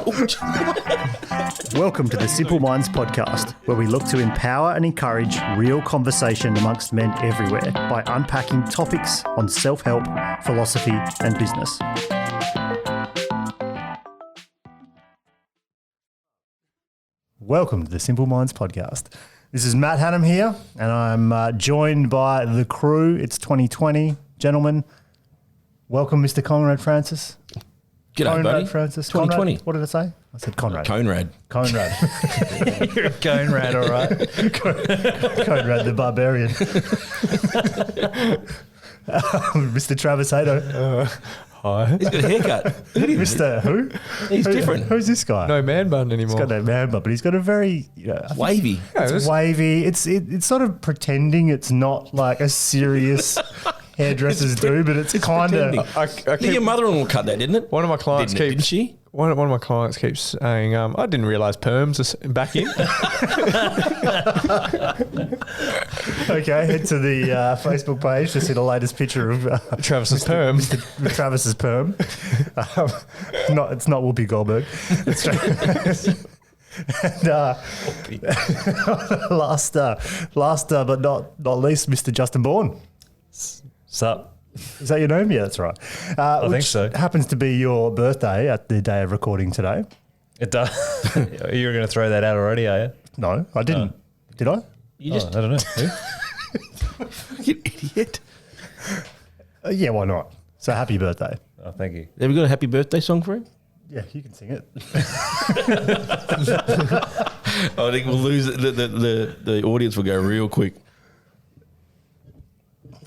Welcome to the Simple Minds podcast, where we look to empower and encourage real conversation amongst men everywhere by unpacking topics on self-help, philosophy, and business. Welcome to the Simple Minds podcast. This is Matt Hannam here, and I'm joined by the crew. It's 2020. Gentlemen, welcome, Mr. Conrad Francis. G'day, Conrad buddy. Francis. 2020. Conrad, what did I say? I said Conrad. Conrad. Conrad. You're a Conrad, all right. Conrad the Barbarian. Mr. Travis Hato. Hi. He's got a haircut. Mr. Who? He's different. Who's this guy? No man bun He's anymore. got no man bun, but he's got a very... Wavy. It's wavy. It's sort of pretending it's not like a serious hairdressers do, but it's kind pretending. of... I Your keep, mother-in-law cut that, didn't it? one of my clients Didn't keeps... she? One of my clients keeps saying, I didn't realise perms are back in. Okay, head to the Facebook page to see the latest picture of Travis's perm. Travis's perm. It's not Whoopi Goldberg. It's and last but not least, Mr. Justin Bourne. Sup? Is that your name? Yeah, that's right. I think so. Happens to be your birthday at the day of recording today. It does. You were going to throw that out already, are you? No, I didn't. Did I? You just I don't know. Who? you idiot. Yeah, why not? So happy birthday. Oh, thank you. Have we got a happy birthday song for him? Yeah, you can sing it. I think we'll lose it. The audience will go real quick.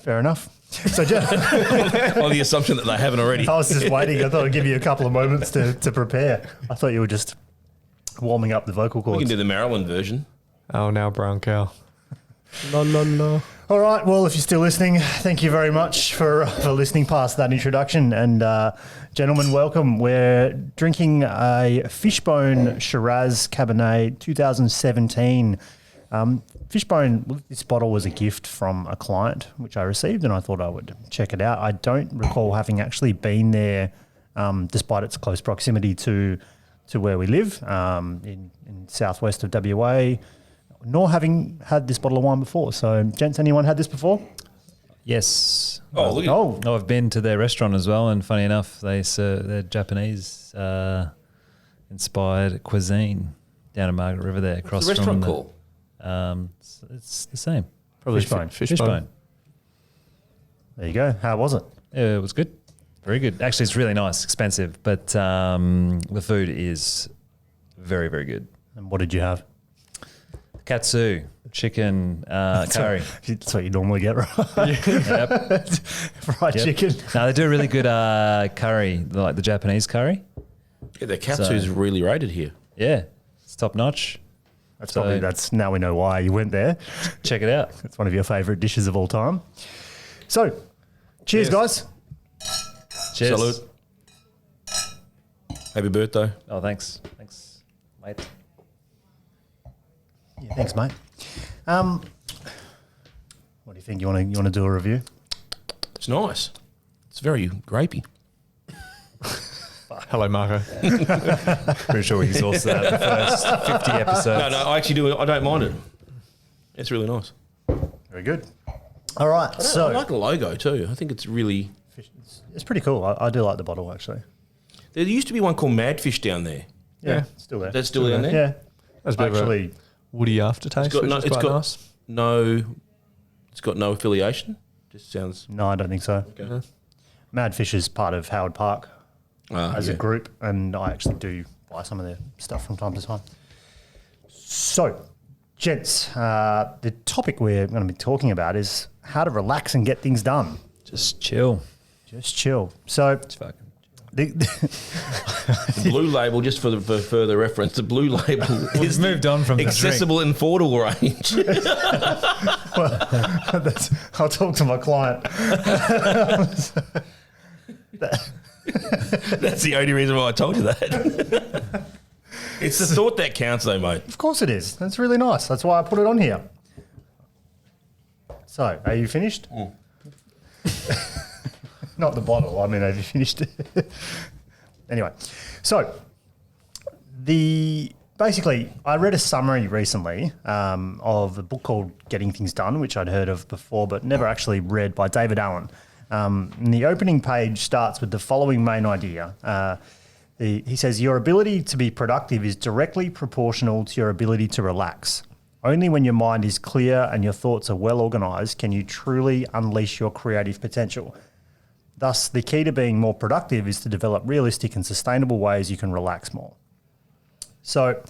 Fair enough. So, On the assumption that they haven't already. I was just waiting. I thought I'd give you a couple of moments to prepare. I thought you were just warming up the vocal We cords. can do the Maryland version. Oh, now brown cow. La la la. All right. Well, if you're still listening, thank you very much for listening past that introduction. And gentlemen, welcome. We're drinking a Fishbone Shiraz Cabernet 2017. Fishbone, this bottle was a gift from a client, which I received, and I thought I would check it out. I don't recall having actually been there, despite its close proximity to where we live in southwest of WA, nor having had this bottle of wine before. So, gents, anyone had this before? Yes. Oh, look at Oh, I've been to their restaurant as well, and funny enough, they serve their Japanese inspired cuisine down at Margaret River there. Across What's the restaurant from called? It's the same. probably Fishbone. Fishbone. There you go. How was it? Yeah, it was good. Very good. Actually, it's really nice. Expensive, but the food is very, very good. And what did you have? Katsu, chicken, curry. That's what you normally get, right? Yep. Fried Yep. chicken. No, they do a really good curry, like the Japanese curry. Yeah, the katsu's really rated here. Yeah, it's top notch. That's now we know why you went there. Check it out. It's one of your favourite dishes of all time. So, cheers, guys. Cheers. Salute. Happy birthday. Oh, thanks, mate. Yeah, thanks, mate. What do you think? You want to do a review? It's nice. It's very grapey. Hello, Marco. Pretty sure we exhausted that in the first 50 episodes. No, I actually do. I don't mind it. It's really nice. Very good. All right, I so like the logo too. I think it's really. it's pretty cool. I do like the bottle, actually. There used to be one called Madfish down there. Yeah, still there. That's still down there? Yeah, That's a bit of a actually, woody aftertaste, got which no- is it's quite got- nice. No, it's got no affiliation. Just sounds. no, I don't think so. Okay. Madfish is part of Howard Park as a Yeah. group, and I actually do buy some of their stuff from time to time. So, gents, the topic we're going to be talking about is how to relax and get things done. Just chill. Just chill. So, It's fucking. the, The blue label, just for further reference, the blue label is We've moved on from the accessible and affordable range. I'll talk to my client. That's the only reason why I told you that. It's the thought that counts, though, mate. Of course it is. That's really nice. That's why I put it on here. So, are you finished? Not the bottle. I mean, have you finished it? Anyway, so Basically, I read a summary recently of a book called Getting Things Done, which I'd heard of before, but never actually read, by David Allen. And the opening page starts with the following main idea. He says, your ability to be productive is directly proportional to your ability to relax. Only when your mind is clear and your thoughts are well organised can you truly unleash your creative potential. Thus, the key to being more productive is to develop realistic and sustainable ways you can relax more. So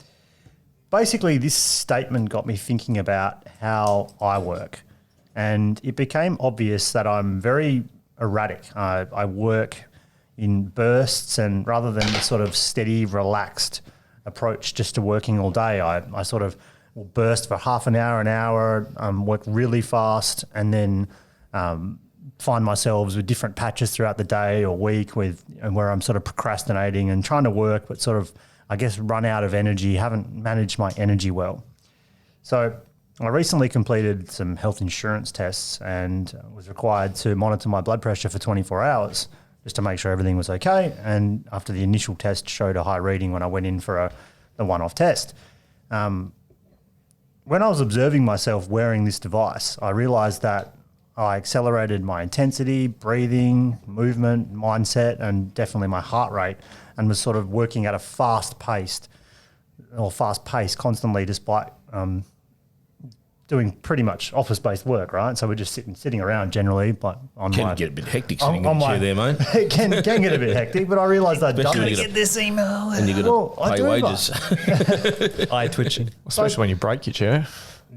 basically, this statement got me thinking about how I work. And it became obvious that I'm very erratic. I work in bursts, and rather than the sort of steady, relaxed approach just to working all day, I sort of will burst for half an hour, work really fast, and then find myself with different patches throughout the day or week where I'm sort of procrastinating and trying to work, but sort of, I guess, run out of energy, haven't managed my energy well. So I recently completed some health insurance tests and was required to monitor my blood pressure for 24 hours just to make sure everything was okay. And after the initial test showed a high reading when I went in for the one-off test. When I was observing myself wearing this device, I realized that I accelerated my intensity, breathing, movement, mindset, and definitely my heart rate, and was sort of working at a fast pace constantly, despite doing pretty much office-based work, right? So we're just sitting around generally, but Can get a bit hectic sitting in the chair there, mate. It can get a bit hectic, but I realised I'd done Especially it. when you Get this email. And you've got to pay wages. Eye twitching. Especially when you break your chair.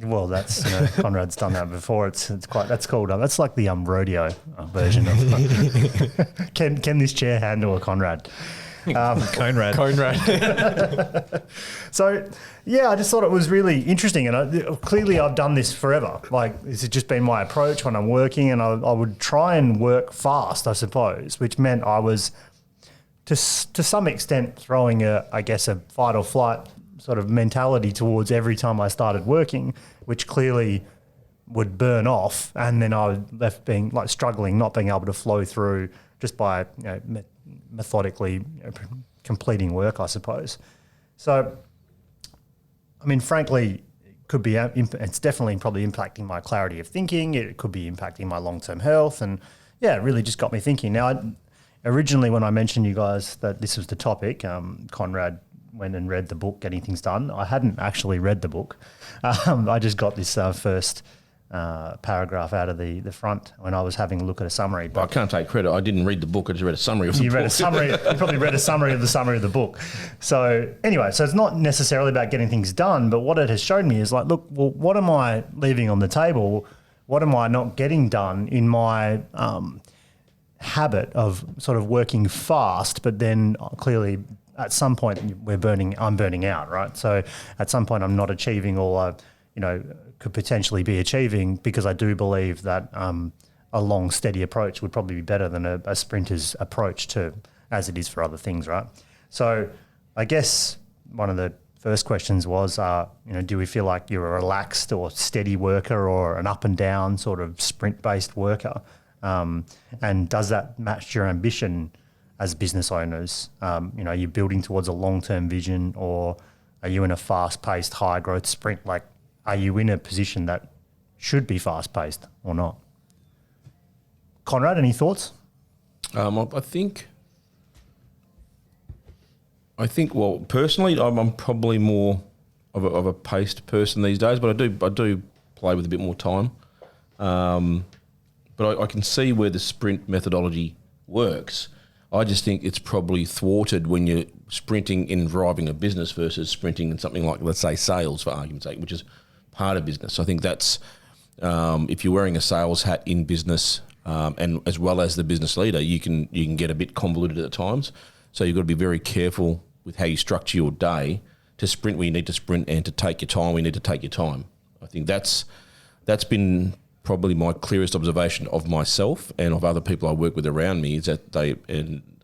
Well, that's Conrad's done that before. It's quite that's called that's like the rodeo version of can this chair handle a Conrad? Conrad. So yeah, I just thought it was really interesting, and clearly I've done this forever. Like, this has just been my approach when I'm working, and I would try and work fast, I suppose, which meant I was to some extent throwing a fight or flight sort of mentality towards every time I started working, which clearly would burn off, and then I was left being like struggling, not being able to flow through just by methodically completing work, I suppose. So, I mean, frankly, it could be it's definitely probably impacting my clarity of thinking. It could be impacting my long-term health, and yeah, it really just got me thinking. Now, originally when I mentioned you guys that this was the topic, Conrad went and read the book Getting Things Done. I hadn't actually read the book. I just got this first paragraph out of the front when I was having a look at a summary. But I can't take credit. I didn't read the book. I just read a summary of the book. Read a summary. You probably read a summary of the book. So anyway, so it's not necessarily about getting things done, but what it has shown me is like, look, well, what am I leaving on the table? What am I not getting done in my habit of sort of working fast, but then clearly at some point I'm burning out, right? So at some point I'm not achieving all I, could potentially be achieving, because I do believe that a long, steady approach would probably be better than a sprinter's approach to, as it is for other things, right? So I guess one of the first questions was, do we feel like you're a relaxed or steady worker or an up and down sort of sprint-based worker? And does that match your ambition as business owners? Are you building towards a long-term vision, or are you in a fast-paced, high-growth sprint? Like, are you in a position that should be fast-paced or not? Conrad, any thoughts? I think. Well, personally, I'm probably more of a paced person these days, but I do play with a bit more time. But I can see where the sprint methodology works. I just think it's probably thwarted when you're sprinting in driving a business versus sprinting in something like, let's say, sales, for argument's sake, which is part of business. I think that's if you're wearing a sales hat in business, and as well as the business leader, you can get a bit convoluted at times. So you've got to be very careful with how you structure your day to sprint where you need to sprint, and to take your time where you need to take your time. I think that's been probably my clearest observation of myself and of other people I work with around me, is that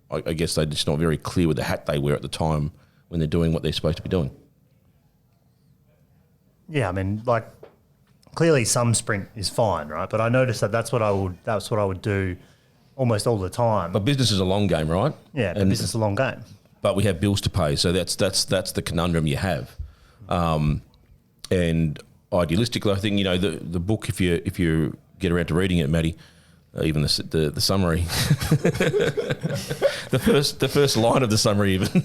I guess they're just not very clear with the hat they wear at the time when they're doing what they're supposed to be doing. Yeah, I mean, like, clearly some sprint is fine, right? But I noticed that's what I would do almost all the time. But business is a long game, right? Yeah, but business is a long game. but we have bills to pay. So that's the conundrum you have. And idealistically, I think, you know, the book, if you get around to reading it, Matty, even the summary, the first line of the summary even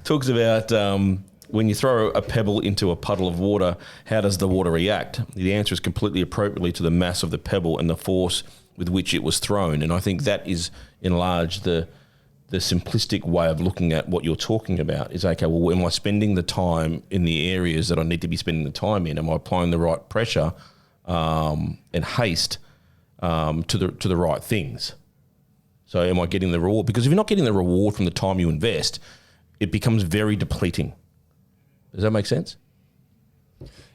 talks about when you throw a pebble into a puddle of water, how does the water react? The answer is completely appropriately to the mass of the pebble and the force with which it was thrown. And I think that is in large the simplistic way of looking at what you're talking about is, okay, well, am I spending the time in the areas that I need to be spending the time in? Am I applying the right pressure and haste to the right things? So am I getting the reward? Because if you're not getting the reward from the time you invest, it becomes very depleting. Does that make sense?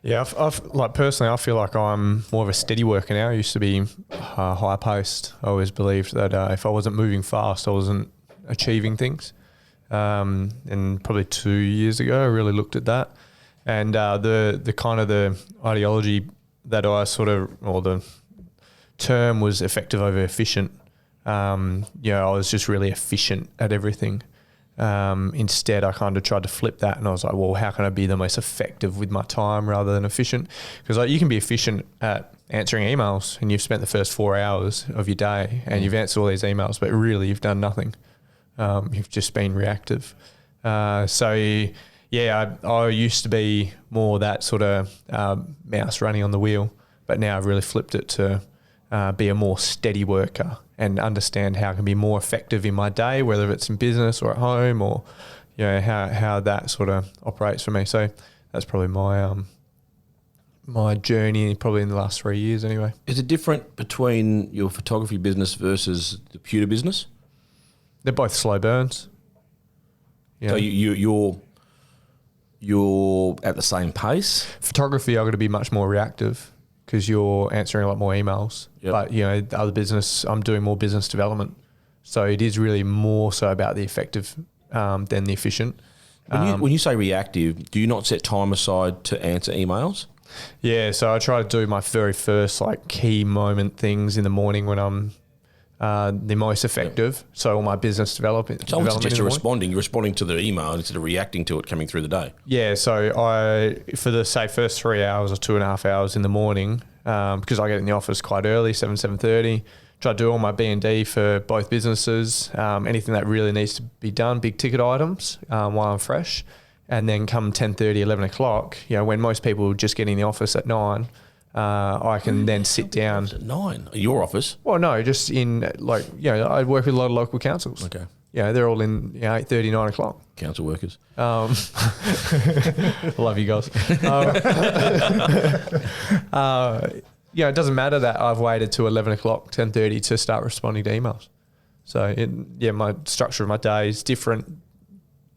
Yeah, like personally, I feel like I'm more of a steady worker now. I used to be high paced. I always believed that if I wasn't moving fast, I wasn't achieving things. And probably 2 years ago, I really looked at that. And the kind of the ideology that I or the term was effective over efficient. I was just really efficient at everything. Instead, I kind of tried to flip that, and I was like, well, how can I be the most effective with my time rather than efficient? Because you can be efficient at answering emails, and you've spent the first 4 hours of your day and you've answered all these emails, but really you've done nothing. You've just been reactive. I used to be more that sort of mouse running on the wheel, but now I've really flipped it to be a more steady worker and understand how I can be more effective in my day, whether it's in business or at home, or how that sort of operates for me. So that's probably my my journey, probably in the last 3 years anyway. Is it different between your photography business versus the pewter business? They're both slow burns. Yeah. So you're at the same pace? Photography, I've got to be much more reactive because you're answering a lot more emails. Yep. But, the other business, I'm doing more business development. So it is really more so about the effective than the efficient. When you say reactive, do you not set time aside to answer emails? Yeah, so I try to do my very first key moment things in the morning when I'm the most effective. Yep. So all my business development. So I would suggest you're responding to the email instead of reacting to it coming through the day. Yeah, so for the first 3 hours or 2.5 hours in the morning, because I get in the office quite early, 7:30. Try to do all my B&D for both businesses, anything that really needs to be done, big ticket items while I'm fresh. And then come 10:30, 11 o'clock, when most people just get in the office at 9, I can then sit down. At 9? Your office? Well, no, just in I work with a lot of local councils. Okay. They're all in 8:30, 9 o'clock. Council workers. Love you guys. It doesn't matter that I've waited to 11 o'clock, 10:30 to start responding to emails. So my structure of my day is different.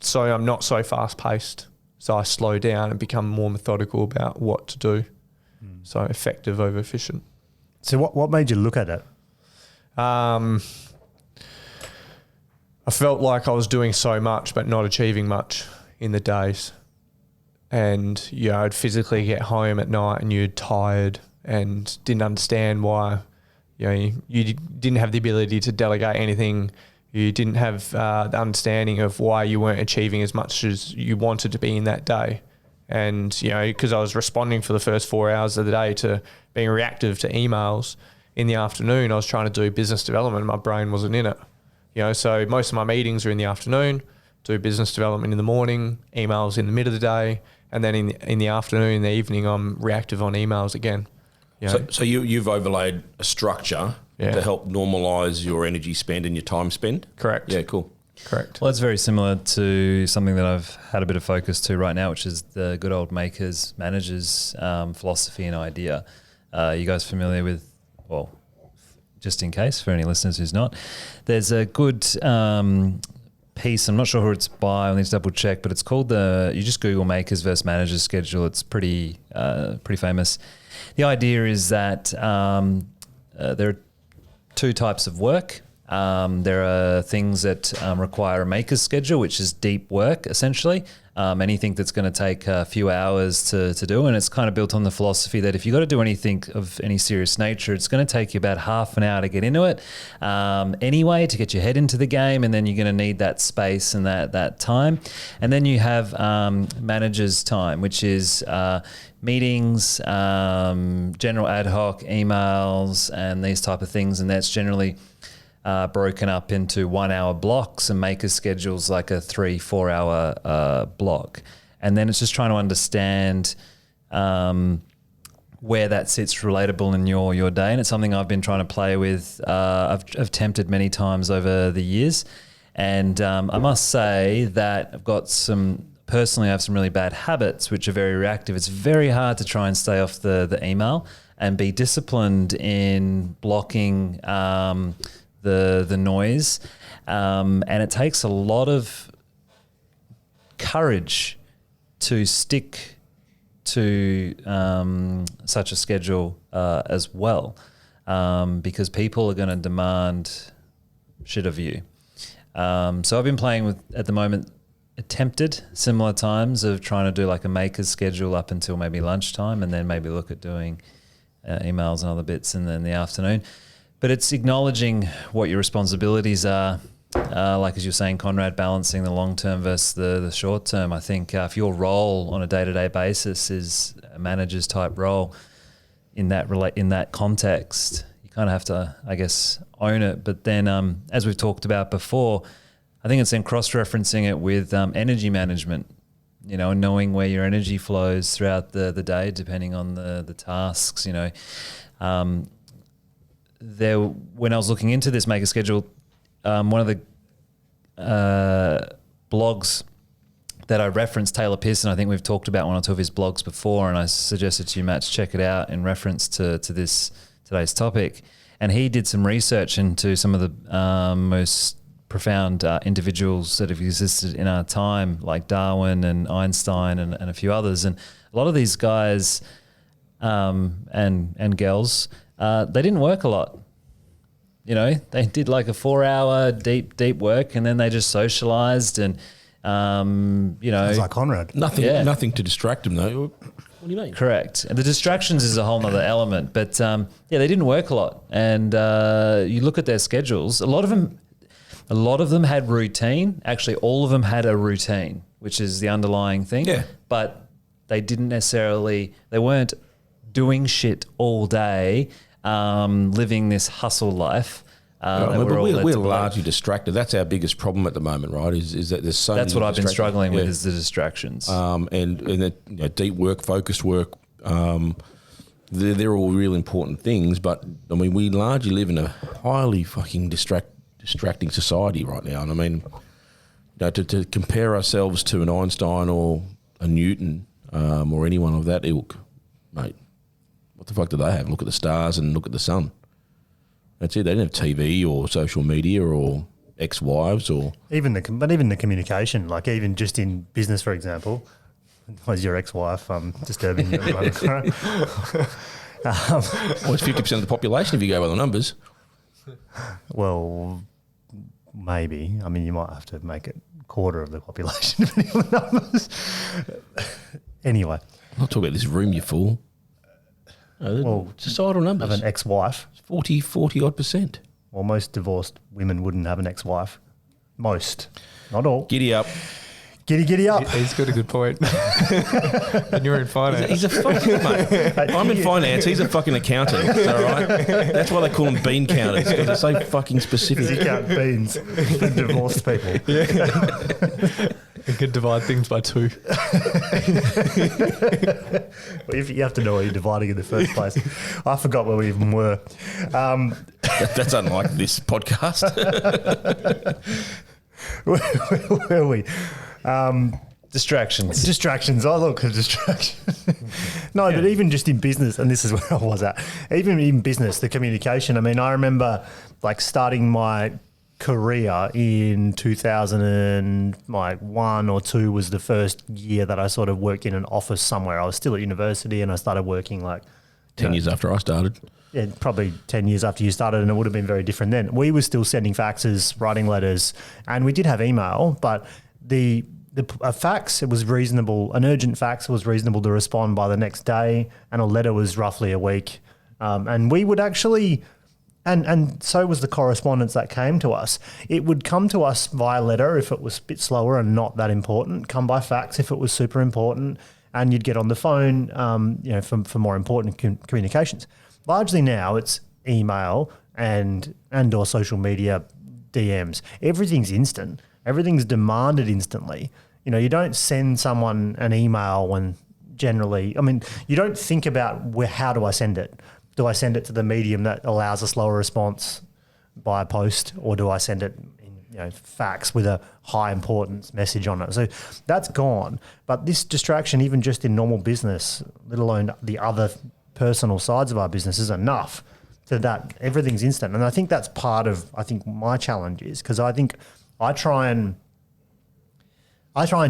So I'm not so fast paced. So I slow down and become more methodical about what to do. So effective over efficient. So what made you look at it? I felt like I was doing so much but not achieving much in the days. And I'd physically get home at night and you're tired and didn't understand why you didn't have the ability to delegate anything. You didn't have the understanding of why you weren't achieving as much as you wanted to be in that day. And, because I was responding for the first 4 hours of the day to being reactive to emails, in the afternoon I was trying to do business development and my brain wasn't in it. So most of my meetings are in the afternoon, do business development in the morning, emails in the middle of the day, and then in the afternoon, in the evening, I'm reactive on emails again. So you've overlaid a structure to help normalise your energy spend and your time spend? Correct. Yeah, cool. Correct. Well, it's very similar to something that I've had a bit of focus to right now, which is the good old makers, managers philosophy and idea. You guys familiar with, well, just in case for any listeners who's not, there's a good piece, I'm not sure who it's by, I'll need to double check, but it's called you just Google makers versus managers schedule. It's pretty famous. The idea is that there are two types of work. There are things that require a maker's schedule, which is deep work, essentially. Anything that's going to take a few hours to do. And it's kind of built on the philosophy that if you've got to do anything of any serious nature, it's going to take you about half an hour to get into it anyway, to get your head into the game. And then you're going to need that space and that time. And then you have manager's time, which is meetings, general ad hoc emails, and these type of things. And that's generally broken up into 1 hour blocks, and maker schedules like a 3-4 hour block. And then it's just trying to understand where that sits relatable in your day. And it's something I've been trying to play with. I've attempted many times over the years. And I must say that personally I have some really bad habits, which are very reactive. It's very hard to try and stay off the email and be disciplined in blocking the noise, and it takes a lot of courage to stick to such a schedule as well, because people are going to demand shit of you. So I've been playing with, at the moment, attempted similar times of trying to do like a maker's schedule up until maybe lunchtime, and then maybe look at doing emails and other bits in the afternoon. But it's acknowledging what your responsibilities are, like as you're saying, Conrad, balancing the long term versus the short term. I think if your role on a day-to-day basis is a manager's type role in that context, you kind of have to, I guess, own it. But then, as we've talked about before, I think it's then cross-referencing it with energy management, and knowing where your energy flows throughout the day, depending on the tasks, when I was looking into this maker schedule, one of the blogs that I referenced, Taylor Pearson, I think we've talked about one or two of his blogs before, and I suggested to you, Matt, to check it out in reference to today's topic. And he did some research into some of the most profound individuals that have existed in our time, like Darwin and Einstein and a few others. And a lot of these guys and girls, they didn't work a lot. They did like a 4-hour deep work, and then they just socialized and, Sounds like Conrad. Nothing to distract them though. What do you mean? Correct. And the distractions is a whole nother element, but they didn't work a lot. And you look at their schedules, a lot of them had routine. Actually, all of them had a routine, which is the underlying thing. Yeah. But they weren't doing shit all day, living this hustle life. We're largely distracted. That's our biggest problem at the moment, right? Is that there's so That's many what I've been struggling with, yeah. is the distractions. And deep work, focused work, they're all real important things. But I mean, we largely live in a highly fucking distracting society right now. And I mean, to compare ourselves to an Einstein or a Newton or anyone of that ilk, mate, what the fuck do they have? Look at the stars and look at the sun. That's it. They didn't have TV or social media or ex-wives or even the communication, like even just in business, for example. Was your ex-wife disturbing you? Well, it's 50% of the population if you go by the numbers. Well, maybe. I mean, you might have to make it a quarter of the population depending on the numbers. Anyway. I'm not talking about this room, you fool. Well, societal numbers. Have an ex-wife. 40 odd percent. Well, most divorced women wouldn't have an ex-wife. Most. Not all. Giddy up. Giddy up. He's got a good point. And you're in finance. He's a fucking mate. I'm in finance. He's a fucking accountant. Is that all right? That's why they call them bean counters, because they're so fucking specific. You count beans for divorced people. Yeah. You could divide things by 2. Well, you have to know what you're dividing in the first place. I forgot where we even were. That's unlike this podcast. Where were we? Distractions. Distractions. Oh, look, distractions. No, but even just in business, and this is where I was at, even in business, the communication. I mean, I remember like starting my career in 2001 or 2 was the first year that I sort of worked in an office somewhere. I was still at university and I started working like 10 years after I started. probably 10 years after you started, and it would have been very different then. We were still sending faxes, writing letters, and we did have email, but a fax, it was reasonable. An urgent fax was reasonable to respond by the next day, and a letter was roughly a week. And we would actually, and so was the correspondence that came to us. It would come to us via letter if it was a bit slower and not that important, come by fax if it was super important, and you'd get on the phone, for more important communications. Largely now it's email and or social media DMs. Everything's instant. Everything's demanded instantly. You don't send someone an email when generally, you don't think about how do I send it? Do I send it to the medium that allows a slower response by post, or do I send it in fax with a high importance message on it? So that's gone. But this distraction, even just in normal business, let alone the other personal sides of our business, is enough to that everything's instant. And I think that's part of, my challenge is, because I think I try and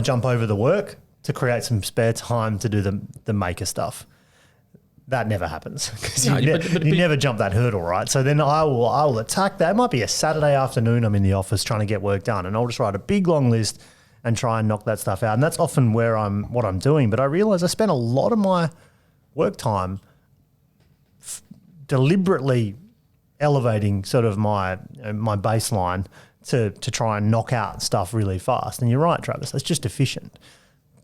jump over the work to create some spare time to do the maker stuff. That never happens because you never jump that hurdle, right? So then I will attack that. It might be a Saturday afternoon. I'm in the office trying to get work done, and I'll just write a big long list and try and knock that stuff out. And that's often what I'm doing. But I realize I spend a lot of my work time deliberately elevating sort of my baseline to try and knock out stuff really fast. And you're right, Travis. It's just efficient.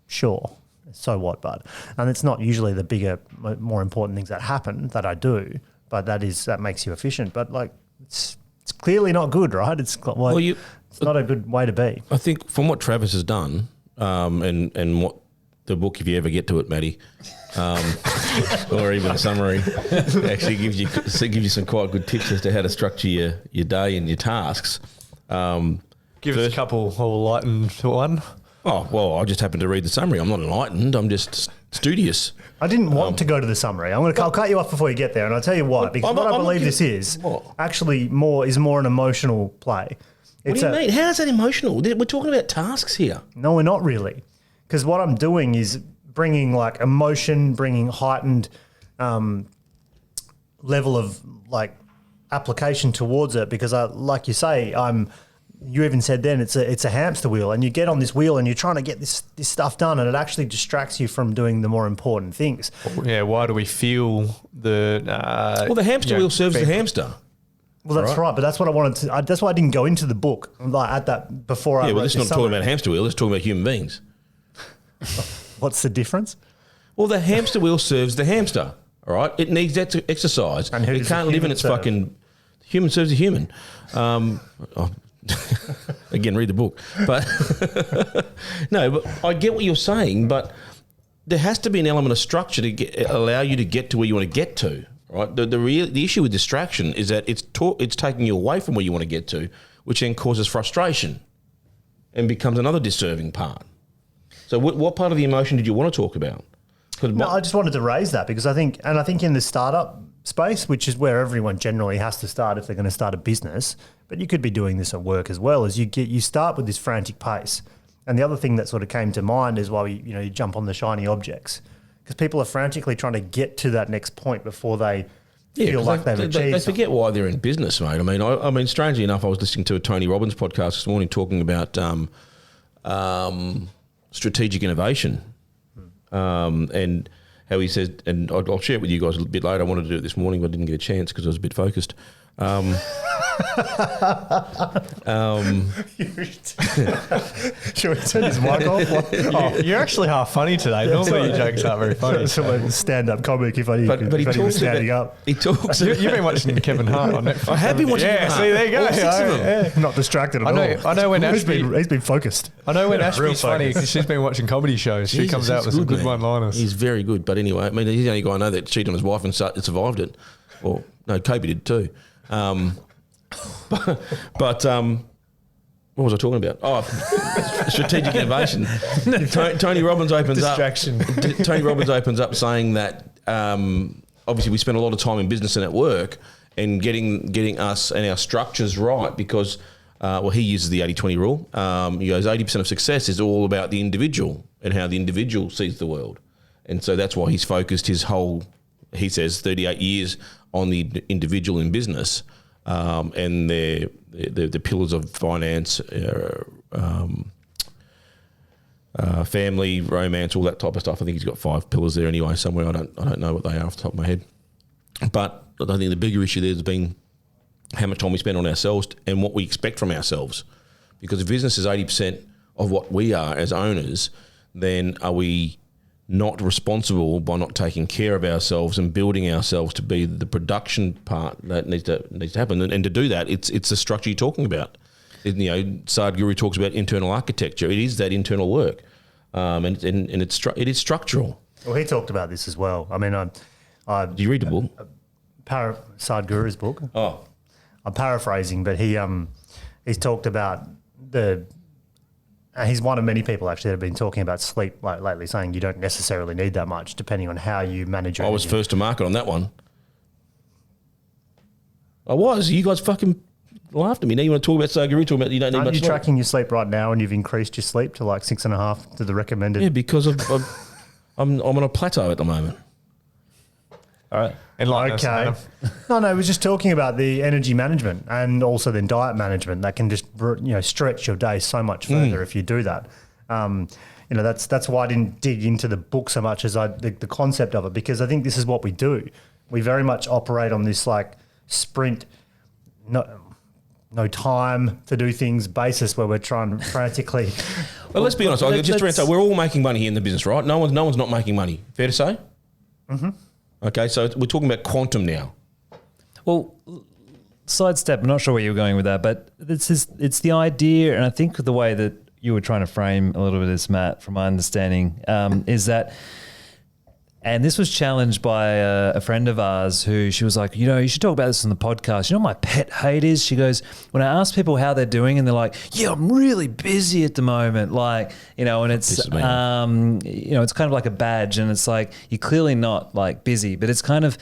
Sure. So what, bud? And it's not usually the bigger, more important things that happen that I do, but that makes you efficient. But it's clearly not good, right? It's not a good way to be. I think from what Travis has done, and what the book, if you ever get to it, Matty, or even a summary, actually gives you some quite good tips as to how to structure your day and your tasks. Give us a couple all lightened one. Oh, well, I just happened to read the summary. I'm not enlightened. I'm just studious. I didn't want to go to the summary. I'll cut you off before you get there, and I'll tell you why. Because I believe this is actually more an emotional play. What do you mean? How is that emotional? We're talking about tasks here. No, we're not really. Because what I'm doing is bringing emotion, bringing heightened level of application towards it. Because like you say, you even said then it's a hamster wheel, and you get on this wheel and you're trying to get this stuff done, and it actually distracts you from doing the more important things. Yeah, why do we feel the the hamster wheel serves the hamster. Well, that's right, but that's what I wanted to. That's why I didn't go into the book at that before. I this is not talking about hamster wheel. It's talking about human beings. What's the difference? Well, the hamster wheel serves the hamster. All right, it needs that to exercise. And it can't live in its fucking. Human serves a human. Again, read the book. But no, but I get what you're saying, but there has to be an element of structure to allow you to get to where you want to get to, right? The issue with distraction is that it's taking you away from where you want to get to, which then causes frustration and becomes another disserving part. So what part of the emotion did you want to talk about? No, I just wanted to raise that because I think in the startup space, which is where everyone generally has to start if they're going to start a business, but you could be doing this at work as well, as you start with this frantic pace. And the other thing that sort of came to mind is why you jump on the shiny objects, because people are frantically trying to get to that next point before they feel like they've achieved. They forget why they're in business, mate. I mean, strangely enough, I was listening to a Tony Robbins podcast this morning talking about strategic innovation. And how he says, and I'll share it with you guys a bit later. I wanted to do it this morning, but I didn't get a chance because I was a bit focused. Should we turn his mic off? Oh, you're actually half funny today. Normally your jokes aren't very funny. So stand-up comic if I but he was standing up. He talks. You've been watching Kevin Hart on Netflix. I have been watching Kevin Hart. See, there you go. All 6 of them. Not distracted at all. I know when Ashby... He's been focused. I know when Ashby's funny because she's been watching comedy shows. She comes out with some good one-liners. He's very good. But anyway, I mean, he's the only guy I know that cheated on his wife and survived it. Or, no, Kobe did too. But what was I talking about? Oh, strategic innovation. Tony Robbins opens up. Tony Robbins opens up saying that obviously we spend a lot of time in business and at work and getting us and our structures right because he uses the 80-20 rule. He goes 80% of success is all about the individual and how the individual sees the world, and so that's why he's focused his whole he says 38 years on the individual in business, and the pillars of finance, family, romance, all that type of stuff. I think he's got 5 pillars there anyway somewhere. I don't know what they are off the top of my head. But I think the bigger issue there has been how much time we spend on ourselves and what we expect from ourselves. Because if business is 80% of what we are as owners, then are we not responsible by not taking care of ourselves and building ourselves to be the production part that needs to happen? And to do that, it's the structure you're talking about. Sadhguru talks about internal architecture. It is that internal work, and it is structural. Well, he talked about this as well. I mean, Do you read the book? Sadhguru's book. Oh, I'm paraphrasing, but he's talked about he's one of many people actually that have been talking about sleep lately, saying you don't necessarily need that much depending on how you manage your I was energy. first to market on that one. I was. You guys fucking laughed at me. Now you want to talk about Sadhguru, talking about you don't need Aren't much you sleep. tracking your sleep right now and you've increased your sleep to like 6.5 to the recommended? Yeah, because I'm on a plateau at the moment. All right. Enlighten us, Okay. Adam. No, it was just talking about the energy management and also then diet management that can just stretch your day so much further if you do that. That's why I didn't dig into the book so much as the concept of it, because I think this is what we do. We very much operate on this like sprint, no time to do things basis where we're trying frantically. Well, let's be honest. We're all making money here in the business, right? No one's not making money. Fair to say? Mm-hmm. Okay, so we're talking about quantum now. Well, sidestep, I'm not sure where you were going with that, but it's the idea, and I think the way that you were trying to frame a little bit of this, Matt, from my understanding, is that, and this was challenged by a friend of ours who she was like, you should talk about this on the podcast. You know what my pet hate is? She goes, when I ask people how they're doing and they're like, yeah, I'm really busy at the moment. Like, and it's, it's kind of like a badge, and it's like, you're clearly not like busy, but it's kind of,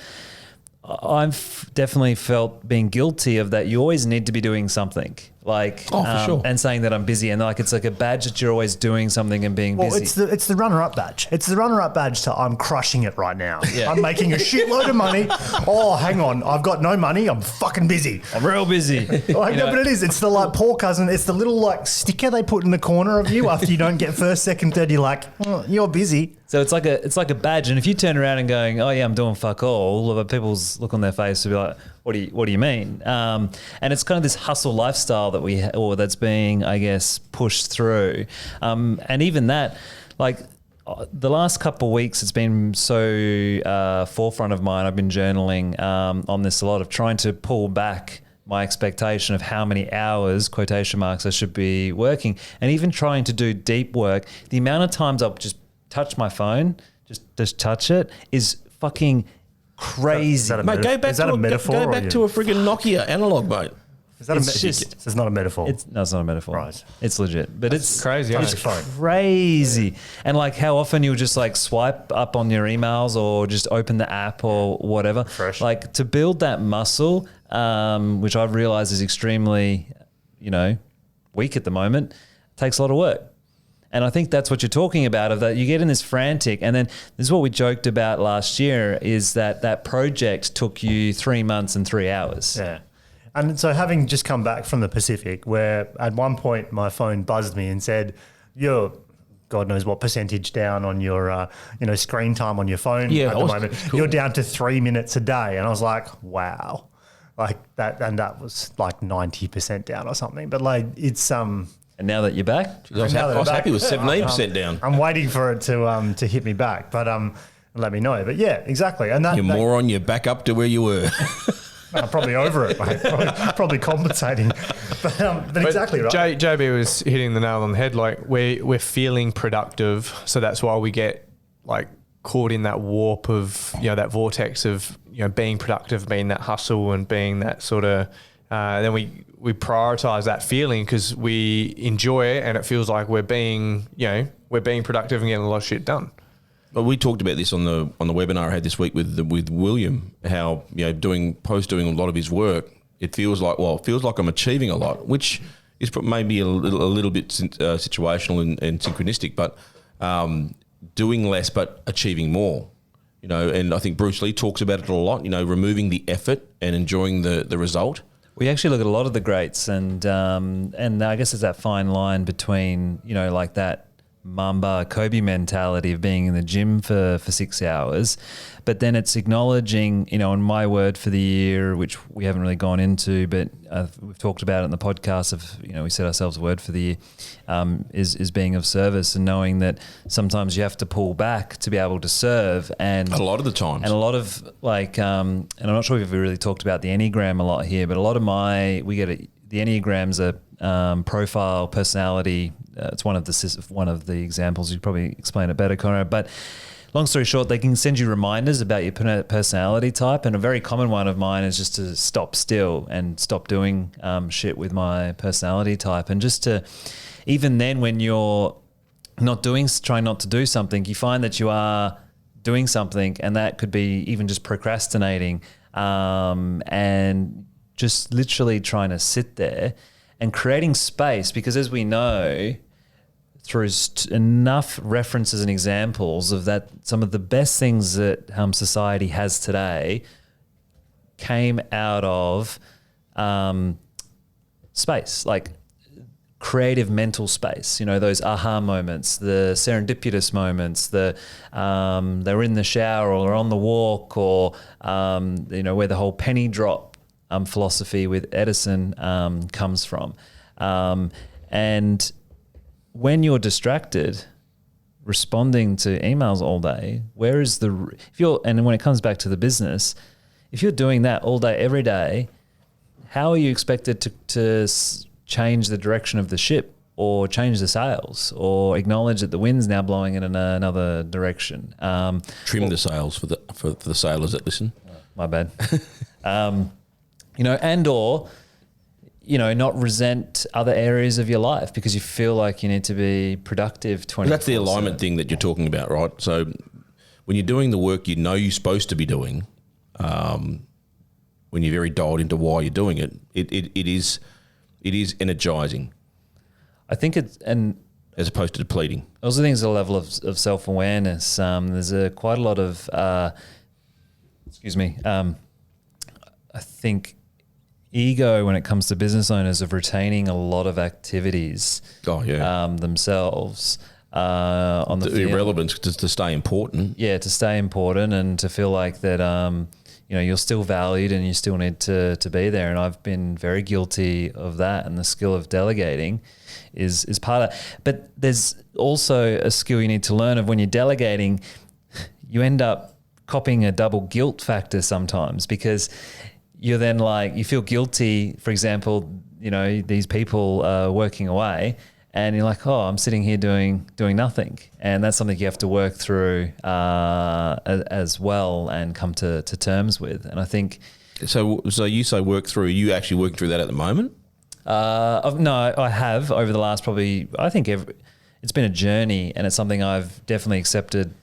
I've definitely felt being guilty of that. You always need to be doing something, like, for sure. and saying that I'm busy, and like it's like a badge that you're always doing something and being busy. It's the runner-up badge. It's the runner-up badge to I'm crushing it right now. Yeah. I'm making a shitload of money. Oh, hang on, I've got no money. I'm fucking busy. I'm real busy. Like, no, but it is. It's the like poor cousin. It's the little like sticker they put in the corner of you after you don't get first, second, third. You're like, you're busy. So it's like a badge, and if you turn around and going, "Oh yeah, I'm doing fuck all," people's look on their face will be like, "What do you mean?" And it's kind of this hustle lifestyle that that's being, I guess, pushed through, and even that, like. The last couple of weeks, it's been so forefront of mine. I've been journaling on this a lot, of trying to pull back my expectation of how many hours, quotation marks, I should be working, and even trying to do deep work. The amount of times I'll just touch my phone, just touch it, is fucking crazy. Is that a Mate, go back to a friggin' Nokia analog, mate. Is that it's not a metaphor. It's not a metaphor. Right. It's legit. But it's crazy. Touch It's the phone. crazy. And like how often you'll just like swipe up on your emails or just open the app or whatever. Fresh. Like to build that muscle, which I've realized is extremely, weak at the moment, takes a lot of work. And I think that's what you're talking about, of that you get in this frantic. And then this is what we joked about last year, is that project took you 3 months and 3 hours. Yeah. And so having just come back from the Pacific, where at one point my phone buzzed me and said, you're God knows what percentage down on your, screen time on your phone at the moment. Cool. You're down to 3 minutes a day. And I was like, wow. Like that, and that was like 90% down or something. But like, it's, And now that you're back? I was happy with 17% down. I'm waiting for it to hit me back, but let me know. But yeah, exactly. And You're moron, you're back up to where you were. I'm probably over it, mate. Probably compensating. But exactly right. JB was hitting the nail on the head. Like we're feeling productive, so that's why we get like caught in that warp of that vortex of being productive, being that hustle, and being that sort of. Then we prioritize that feeling because we enjoy it, and it feels like we're being productive and getting a lot of shit done. But we talked about this on the webinar I had this week with William, how doing a lot of his work, it feels like I'm achieving a lot, which is maybe a little bit situational and synchronistic, but doing less but achieving more. You know, and I think Bruce Lee talks about it a lot, you know, removing the effort and enjoying the result. We actually look at a lot of the greats, and I guess there's that fine line between, you know, like that Mamba Kobe mentality of being in the gym for 6 hours, but then it's acknowledging, you know, and my word for the year, which we haven't really gone into, but we've talked about it in the podcast of, you know, we set ourselves a word for the year, is being of service, and knowing that sometimes you have to pull back to be able to serve. And A lot of the times. and a lot of like, and I'm not sure if we've really talked about the Enneagram a lot here, but a lot of the Enneagram's a profile personality. It's one of the examples. You could probably explain it better, Conrad. But long story short, they can send you reminders about your personality type, and a very common one of mine is just to stop still and stop doing shit with my personality type, and just to, even then when you're trying not to do something, you find that you are doing something, and that could be even just procrastinating, and just literally trying to sit there and creating space, because as we know, through enough references and examples of that, some of the best things that society has today came out of space, like creative mental space, you know, those aha moments, the serendipitous moments, they're in the shower or on the walk, or, you know, where the whole penny drop philosophy with Edison comes from. And when you're distracted, responding to emails all day, and when it comes back to the business, if you're doing that all day, every day, how are you expected to change the direction of the ship, or change the sails, or acknowledge that the wind's now blowing in another direction? Trim the sails for the sailors that listen. My bad. You know, and/or, you know, not resent other areas of your life because you feel like you need to be productive 24/7. That's the alignment thing that you're talking about, right? So when you're doing the work you know you're supposed to be doing, when you're very dialed into why you're doing it, it is energizing. I think it's, and as opposed to depleting. I also think it's a level of self-awareness. There's quite a lot of, I think ego when it comes to business owners of retaining a lot of activities themselves on the field. Irrelevance to stay important. Yeah, to stay important and to feel like that, you know, you're still valued and you still need to be there. And I've been very guilty of that, and the skill of delegating is part of. But there's also a skill you need to learn of when you're delegating. You end up copying a double guilt factor sometimes, because you're then like, you feel guilty, for example, you know, these people are working away, and you're like, oh, I'm sitting here doing nothing. And that's something you have to work through as well and come to terms with. And I think... So you say work through, are you actually working through that at the moment? No, I have over the last it's been a journey, and it's something I've definitely accepted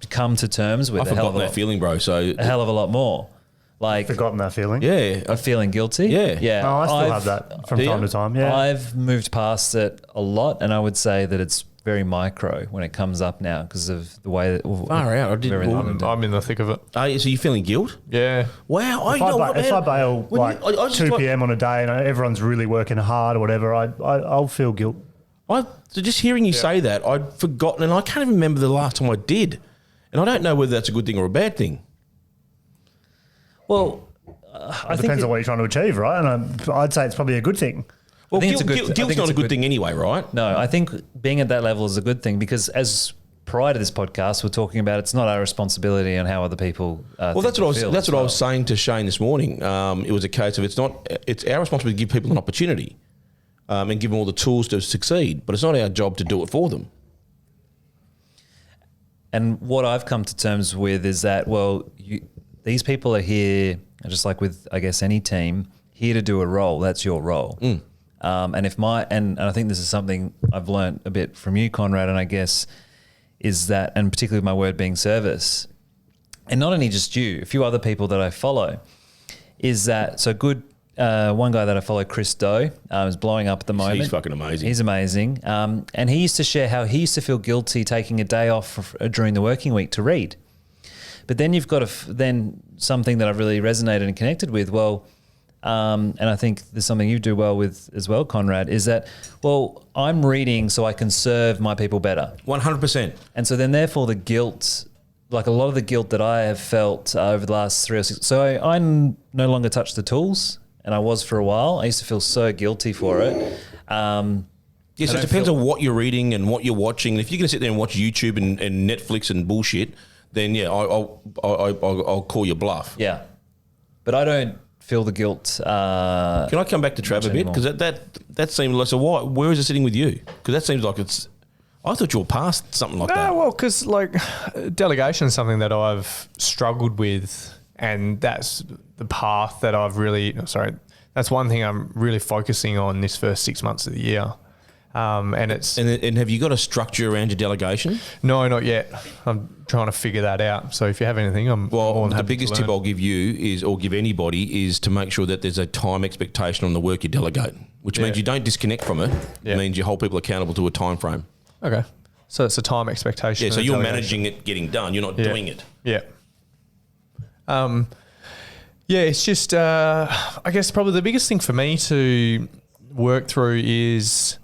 to come to terms with. I've forgotten that feeling, bro. So a hell of a lot more. Like, Forgotten that feeling. yeah, of feeling guilty. Yeah. Oh, I still have that from time to time. Yeah. I've moved past it a lot, and I would say that it's very micro when it comes up now because of the way that far out. I didn't. I'm in the thick of it. So you feeling guilt? Yeah. Wow. If I bail like 2 p.m. on a day and everyone's really working hard or whatever, I'll feel guilt. So just hearing you say that, I'd forgotten, and I can't even remember the last time I did. And I don't know whether that's a good thing or a bad thing. Well, It depends on what you're trying to achieve, right? And I'd say it's probably a good thing. Well, think it's a good- I guilt's think not it's a good thing anyway, right? No, I think being at that level is a good thing, because as prior to this podcast, we're talking about it's not our responsibility on how other people. Well, that's what I was saying to Shane this morning. It was a case of it's our responsibility to give people an opportunity and give them all the tools to succeed, but it's not our job to do it for them. And what I've come to terms with is that, these people are here, just like with, I guess, any team, here to do a role. That's your role. And I think this is something I've learned a bit from you, Conrad, and I guess is that, and particularly my word being service, and not only just you, a few other people that I follow, is that, so good, one guy that I follow, Chris Do, is blowing up at the moment. He's fucking amazing. He's amazing. And he used to share how he used to feel guilty taking a day off during the working week to read. But then you've got then something that I've really resonated and connected with. Well, and I think there's something you do well with as well, Conrad, is that, well, I'm reading so I can serve my people better. 100%. And so then therefore the guilt, like a lot of the guilt that I have felt over the last 3 or 6, so I no longer touch the tools, and I was for a while. I used to feel so guilty for it. Yes, it depends on what you're reading and what you're watching. And if you're going to sit there and watch YouTube and Netflix and bullshit, then yeah, I'll call your bluff. Yeah. But I don't feel the guilt. Can I come back to Trav a bit? Because that seemed like, so where is it sitting with you? Because that seems like it's, I thought you were past something like that. Well, because like delegation is something that I've struggled with, and that's the path that I've really, that's one thing I'm really focusing on this first 6 months of the year. And it's and have you got a structure around your delegation? No, not yet. I'm trying to figure that out. So if you have anything, I'm more than the happy biggest to learn. tip I'll give you is, or give anybody, is to make sure that there's a time expectation on the work you delegate, which means you don't disconnect from it. It means you hold people accountable to a time frame. Okay, so it's a time expectation. Yeah, so you're managing it getting done. You're not doing it. Yeah. Yeah, it's just I guess probably the biggest thing for me to work through is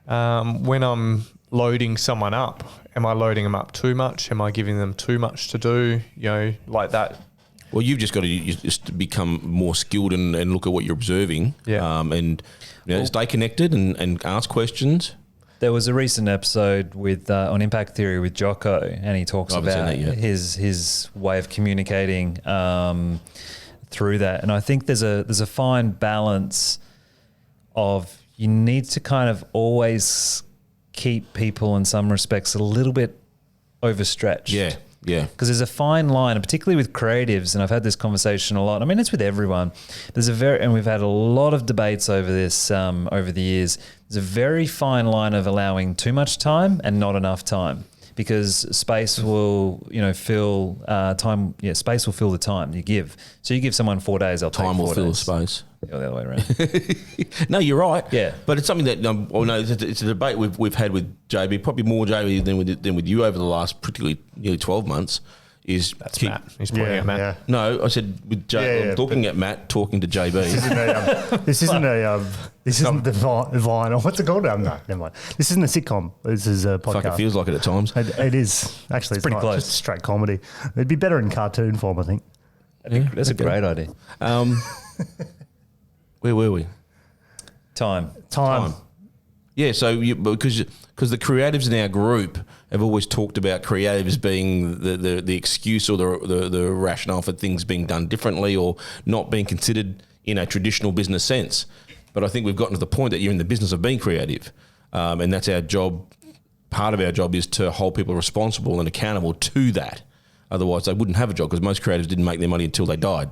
when I'm loading someone up. Am I loading them up too much? Am I giving them too much to do? Like that. Well, you've just got to just become more skilled and look at what you're observing. Yeah. And stay connected and ask questions. There was a recent episode with on Impact Theory with Jocko, and he talks about his way of communicating through that. And I think there's a fine balance of, you need to kind of always keep people in some respects a little bit overstretched. Yeah. Because there's a fine line, and particularly with creatives, and I've had this conversation a lot. I mean, it's with everyone. And we've had a lot of debates over this over the years. There's a very fine line of allowing too much time and not enough time, because space will, fill time. Yeah, space will fill the time you give. So you give someone 4 days, I'll take 4 days. Time will fill space. Or the other way around. No, you're right. Yeah, but it's something that it's a debate we've had with JB, probably more JB than with you over the last particularly nearly 12 months. That's Matt. He's pointing at Matt. Yeah. No, I said with JB. I'm talking at Matt, talking to JB. This isn't the Vine. What's it called? No, never mind. This isn't a sitcom. This is a podcast. Fuck, it feels like it at times. It is. Actually, it's pretty not. close. It's just straight comedy. It'd be better in cartoon form, I think. That's a great idea. Where were we? Time. Yeah, so because the creatives in our group have always talked about creatives being the excuse or the rationale for things being done differently or not being considered in a traditional business sense. But I think we've gotten to the point that you're in the business of being creative, and that's our job. Part of our job is to hold people responsible and accountable to that. Otherwise, they wouldn't have a job, because most creatives didn't make their money until they died.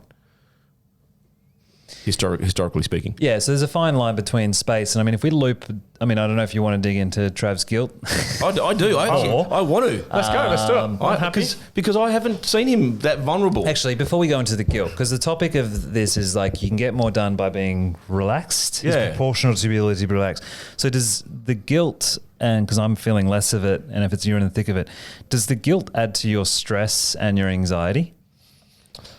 Historically speaking. Yeah, so there's a fine line between space, and I mean, if we loop, I don't know if you want to dig into Trav's guilt. I do. I want to. Let's go. Let's do it. I'm happy. Because I haven't seen him that vulnerable. Actually, before we go into the guilt, because the topic of this is like, you can get more done by being relaxed. Yeah. It's proportional to the ability to be relaxed. So does the guilt, and because I'm feeling less of it, and if it's you're in the thick of it, does the guilt add to your stress and your anxiety?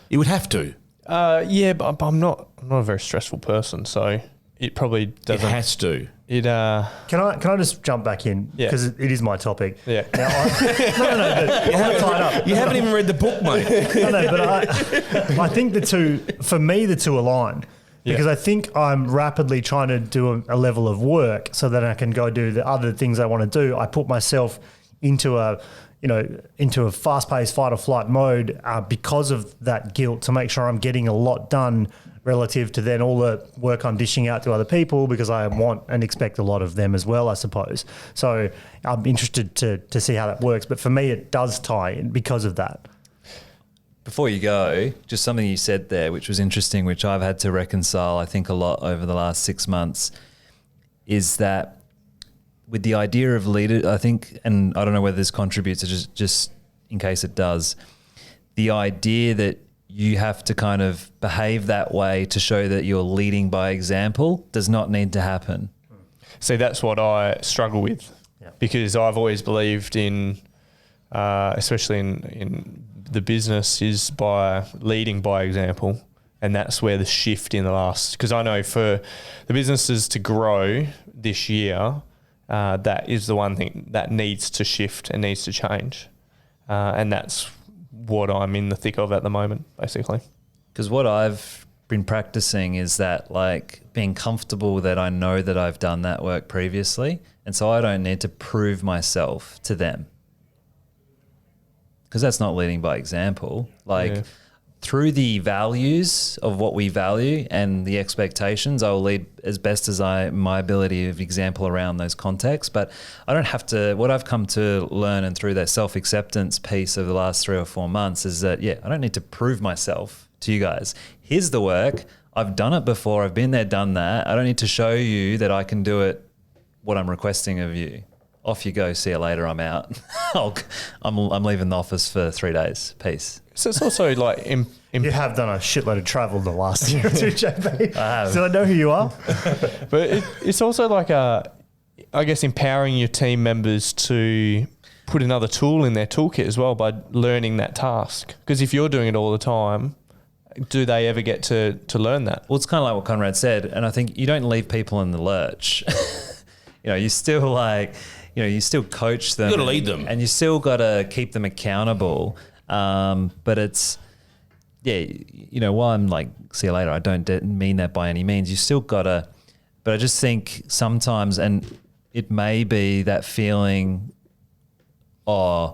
You would have to. Yeah, but I'm not a very stressful person, so it probably doesn't. It has to. Can I just jump back in? Yeah. Because it is my topic. Yeah. Now, but I'm tied up. You haven't even read the book, mate. No, but I think for me, the two align. Because I think I'm rapidly trying to do a level of work so that I can go do the other things I want to do. I put myself into a fast-paced fight or flight mode because of that guilt, to make sure I'm getting a lot done relative to then all the work I'm dishing out to other people, because I want and expect a lot of them as well, I suppose. So I'm interested to see how that works. But for me, it does tie in because of that. Before you go, just something you said there, which was interesting, which I've had to reconcile, I think, a lot over the last 6 months, is that with the idea of leader, I think, and I don't know whether this contributes, just in case it does, the idea that you have to kind of behave that way to show that you're leading by example does not need to happen. See, that's what I struggle with, because I've always believed in, especially in the business is by leading by example. And that's where the shift in the last, because I know for the businesses to grow this year, that is the one thing that needs to shift and needs to change. And that's what I'm in the thick of at the moment, basically. Because what I've been practicing is that, like, being comfortable that I know that I've done that work previously. And so I don't need to prove myself to them. Because that's not leading by example. Like, through the values of what we value and the expectations, I will lead as best as my ability of example around those contexts. But I don't have to, what I've come to learn and through that self-acceptance piece over the last 3 or 4 months is that, I don't need to prove myself to you guys. Here's the work. I've done it before. I've been there, done that. I don't need to show you that I can do it, what I'm requesting of you. Off you go. See you later. I'm out. I'm leaving the office for 3 days. Peace. So it's also like... You have done a shitload of travel the last year or two, JP. I have. So I know who you are. But it's also like, I guess, empowering your team members to put another tool in their toolkit as well by learning that task. Because if you're doing it all the time, do they ever get to learn that? Well, it's kind of like what Conrad said. And I think you don't leave people in the lurch. You still you still coach them. You got to lead them. And you still got to keep them accountable. But it's, while I'm like, see you later, I don't mean that by any means. You still got to, but I just think sometimes, and it may be that feeling, I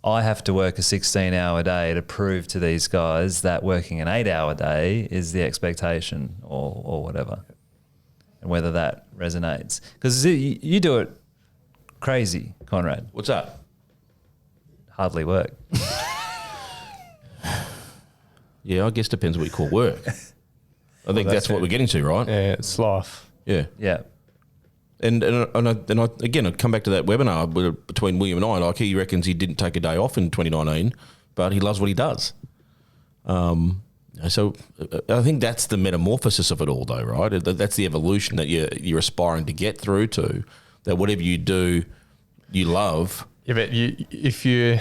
have to work a 16-hour day to prove to these guys that working an 8-hour day is the expectation or whatever. And whether that resonates. Because you do it crazy, Conrad. What's that? Hardly work. Yeah, I guess depends what you call work. I think that's what we're getting to, right? Yeah, it's life. Yeah. Yeah. And I again, I'd come back to that webinar between William and I. Like, he reckons he didn't take a day off in 2019, but he loves what he does. So I think that's the metamorphosis of it all, though, right? That's the evolution that you're aspiring to get through to. That whatever you do, you love. Yeah, but if you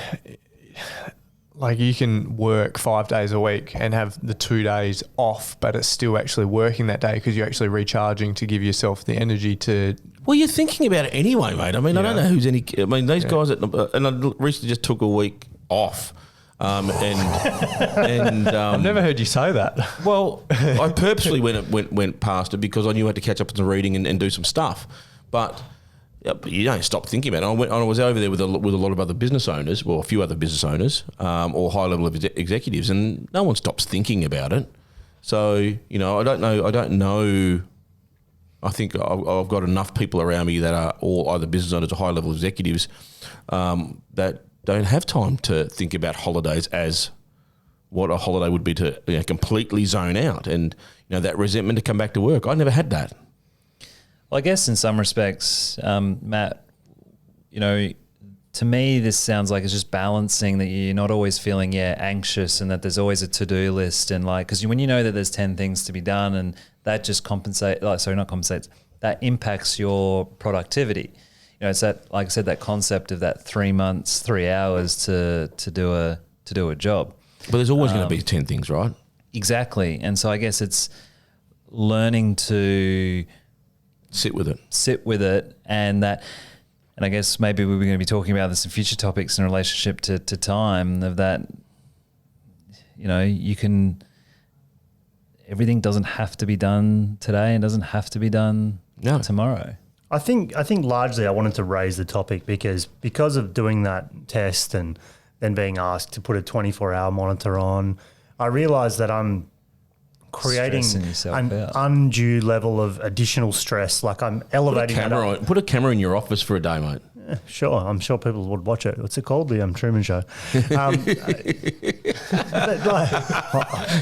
can work 5 days a week and have the 2 days off, but it's still actually working that day because you're actually recharging to give yourself the energy to. Well, you're thinking about it anyway, mate. I mean, I don't know who's any. I mean, these guys and I recently just took a week off. I've never heard you say that. Well, I purposely went past it because I knew I had to catch up on some reading and do some stuff. But you don't stop thinking about it. I was over there with a lot of other business owners, well, a few other business owners, or high level executives, and no one stops thinking about it. So I don't know. I think I've got enough people around me that are all either business owners or high level executives that don't have time to think about holidays as what a holiday would be to completely zone out and that resentment to come back to work. I never had that. Well, I guess in some respects, Matt, to me, this sounds like it's just balancing that you're not always feeling anxious and that there's always a to-do list and because when you know that there's 10 things to be done and that just that impacts your productivity. It's that, like I said, that concept of that 3 months, 3 hours to do a job. But there's always going to be 10 things, right? Exactly. And so I guess it's learning to sit with it and I guess maybe we were going to be talking about this in future topics in relationship to time of that, everything doesn't have to be done today and doesn't have to be done tomorrow. I think largely I wanted to raise the topic because of doing that test and then being asked to put a 24-hour monitor on, I realized that I'm creating an undue level of additional stress. Like I'm elevating Put a camera in your office for a day, mate. Sure, I'm sure people would watch it. What's it called? The Truman Show.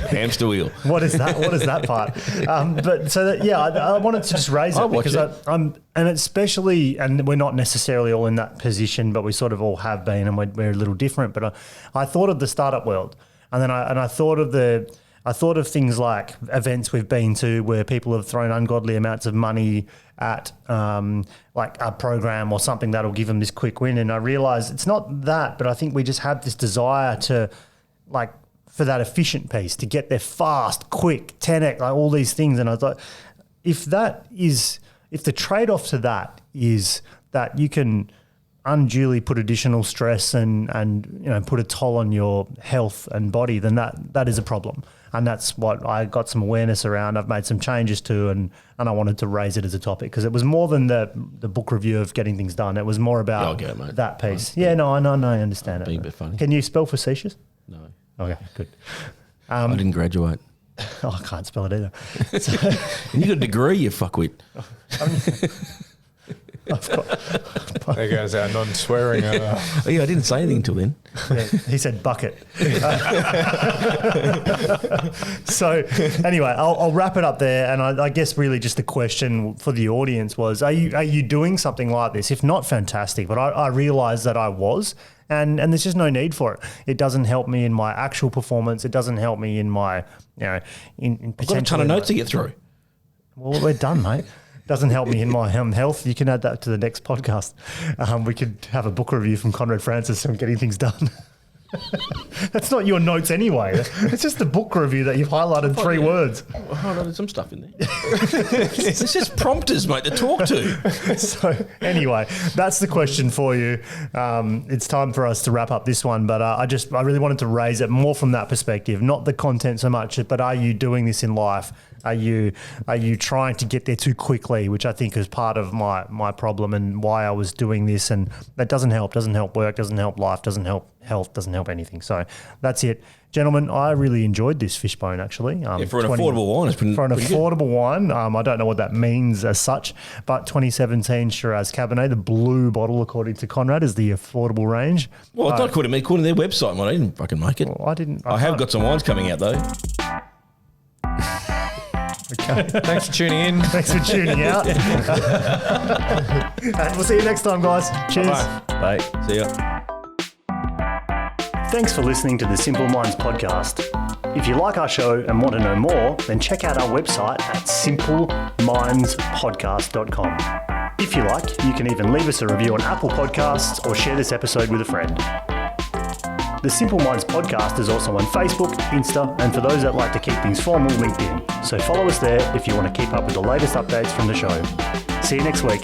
Hamster wheel. What is that? What is that part? I wanted to just raise it because I'm, and especially, and we're not necessarily all in that position, but we sort of all have been, and we're a little different. But I thought of the startup world, and then I thought of things like events we've been to where people have thrown ungodly amounts of money at like a program or something that'll give them this quick win. And I realized it's not that, but I think we just have this desire to like for that efficient piece, to get there fast, quick, 10x, like all these things. And I thought, if the trade-off to that is that you can unduly put additional stress and put a toll on your health and body, then that is a problem. And that's what I got some awareness around. I've made some changes to, and I wanted to raise it as a topic because it was more than the book review of getting things done. It was more about I'll get it, mate. that piece. Yeah, no, I understand it. Being a bit funny. Can you spell facetious? No. Okay, good. I didn't graduate. Oh, I can't spell it either. And you got a degree, you fuckwit. There goes our non-swearing. Oh, yeah, I didn't say anything until then. Yeah, he said bucket. So anyway, I'll wrap it up there. And I guess really just the question for the audience was, are you doing something like this? If not, fantastic. But I realized that I was. And there's just no need for it. It doesn't help me in my actual performance. It doesn't help me in my, in I've got a ton of notes to get through. Well, we're done, mate. Doesn't help me in my health. You can add that to the next podcast. We could have a book review from Conrad Francis on getting things done. That's not your notes anyway. It's just the book review that you've highlighted 3 words. I highlighted some stuff in there. It's just prompters, mate, to talk to. So anyway, that's the question for you. It's time for us to wrap up this one, but I really wanted to raise it more from that perspective, not the content so much, but are you doing this in life? Are you trying to get there too quickly, which I think is part of my problem and why I was doing this, and that doesn't help work, doesn't help life, doesn't help health, doesn't help anything. So that's it. Gentlemen, I really enjoyed this Fishbone actually. For an affordable wine, it's pretty affordable wine. I don't know what that means as such, but 2017 Shiraz Cabernet, the blue bottle according to Conrad, is the affordable range. Well, it's not according to me, according to their website, mate. I didn't fucking make it. Well, I have got some wines coming out though. Okay. Thanks for tuning in. Thanks for tuning out. And we'll see you next time, guys. Cheers. Bye. Bye. See ya. Thanks for listening to the Simple Minds podcast. If you like our show and want to know more, then check out our website at simplemindspodcast.com. If you like, you can even leave us a review on Apple Podcasts or share this episode with a friend. The Simple Minds podcast is also on Facebook, Insta, and for those that like to keep things formal, LinkedIn. So follow us there if you want to keep up with the latest updates from the show. See you next week.